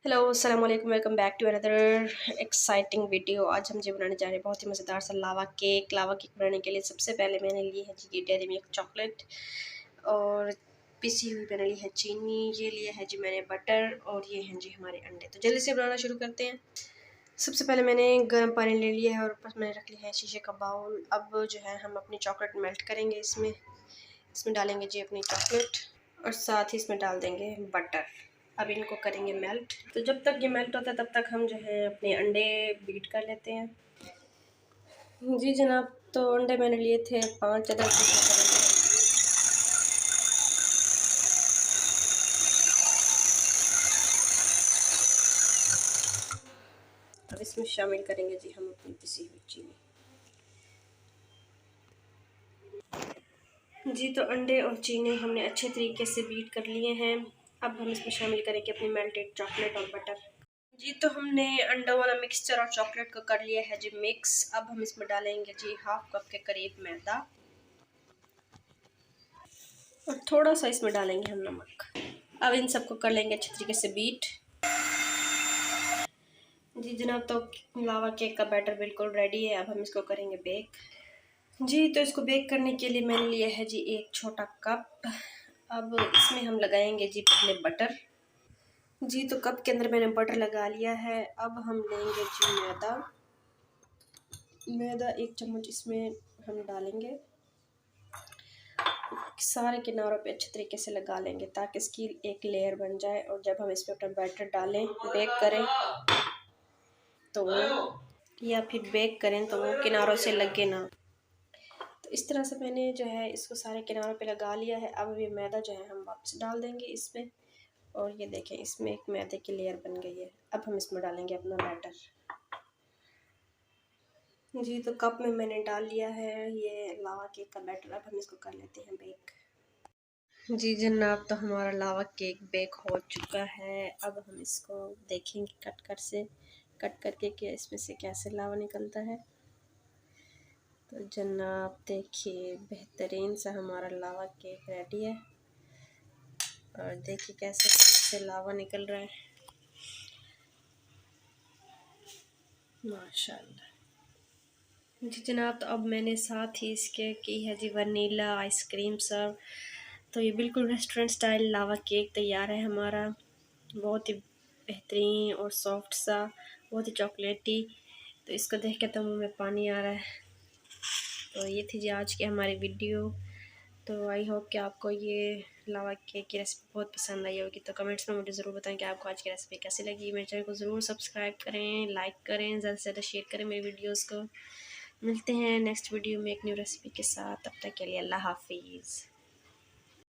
Hello अस्सलाम वालेकुम, welcome back to another exciting video. आज हम जी बनाने जा रहे हैं बहुत ही मज़ेदार सा लावा केक। लावा केक बनाने के लिए सबसे पहले मैंने ली है जी ये डेयरी मिल्क चॉकलेट और पिसी हुई मैंने ली है चीनी, ये लिया है जी मैंने बटर और ये हैं जी हमारे अंडे। तो जल्दी से बनाना शुरू करते हैं। सबसे पहले मैंने गर्म पानी ले लिया है और ऊपर मैंने रख लिया है शीशे का बाउल। अब जो है हम अपनी चॉकलेट मेल्ट करेंगे। इसमें डालेंगे जी अपनी चॉकलेट और साथ ही इसमें डाल देंगे बटर। अब इनको करेंगे मेल्ट। तो जब तक ये मेल्ट होता है तब तक हम जो है अपने अंडे बीट कर लेते हैं। जी जनाब, तो अंडे मैंने लिए थे 5 अदर। अब इसमें शामिल करेंगे जी हम अपनी पिसी हुई चीनी। जी तो अंडे और चीनी हमने अच्छे तरीके से बीट कर लिए हैं। अब हम इसमें शामिल करेंगे अपनी मेल्टेड चॉकलेट और बटर। जी तो हमने अंडों वाला मिक्सचर और चॉकलेट को कर लिया है जी मिक्स। अब हम इसमें डालेंगे जी हाफ कप के करीब मैदा और थोड़ा सा इसमें डालेंगे हम नमक। अब इन सबको कर लेंगे अच्छे तरीके से बीट। जी जनाब, तो लावा केक का बैटर बिल्कुल रेडी है। अब हम इसको करेंगे बेक। जी तो इसको बेक करने के लिए मैंने लिया है जी एक छोटा कप। अब इसमें हम लगाएंगे जी पहले बटर। जी तो कप के अंदर मैंने बटर लगा लिया है। अब हम लेंगे जी मैदा 1 चम्मच इसमें हम डालेंगे। सारे किनारों पे अच्छे तरीके से लगा लेंगे ताकि इसकी एक लेयर बन जाए। और जब हम इस पर अपना बैटर डालें बेक करें तो वो किनारों से लगे ना। तो इस तरह से मैंने जो है इसको सारे किनारों पे लगा लिया है। अब ये मैदा जो है हम वापस डाल देंगे इसमें और ये देखें इसमें एक मैदे की लेयर बन गई है। अब हम इसमें डालेंगे अपना बैटर। जी तो कप में मैंने डाल लिया है ये लावा केक का बैटर। अब हम इसको कर लेते हैं बेक। जी जनाब, तो हमारा लावा केक बेक हो चुका है। अब हम इसको देखेंगे कट करके कि इसमें से कैसे लावा निकलता है। तो जनाब देखिए बेहतरीन सा हमारा लावा केक रेडी है और देखिए कैसे इससे लावा निकल रहा है, माशाल्लाह। जी जनाब, तो अब मैंने साथ ही इसके की है जी वनीला आइसक्रीम सर्व। तो ये बिल्कुल रेस्टोरेंट स्टाइल लावा केक तैयार है हमारा। बहुत ही बेहतरीन और सॉफ्ट सा, बहुत ही चॉकलेटी। तो इसको देख के तो मुँह में पानी आ रहा है। तो ये थी जी आज की हमारी वीडियो। तो आई होप कि आपको ये लावा केक की रेसिपी बहुत पसंद आई होगी। तो कमेंट्स में मुझे ज़रूर बताएं कि आपको आज की रेसिपी कैसी लगी। मेरे चैनल को ज़रूर सब्सक्राइब करें, लाइक करें, ज़्यादा से ज़्यादा शेयर करें मेरी वीडियोस को। मिलते हैं नेक्स्ट वीडियो में एक न्यू रेसिपी के साथ। तब तक के लिए अल्लाह हाफिज़।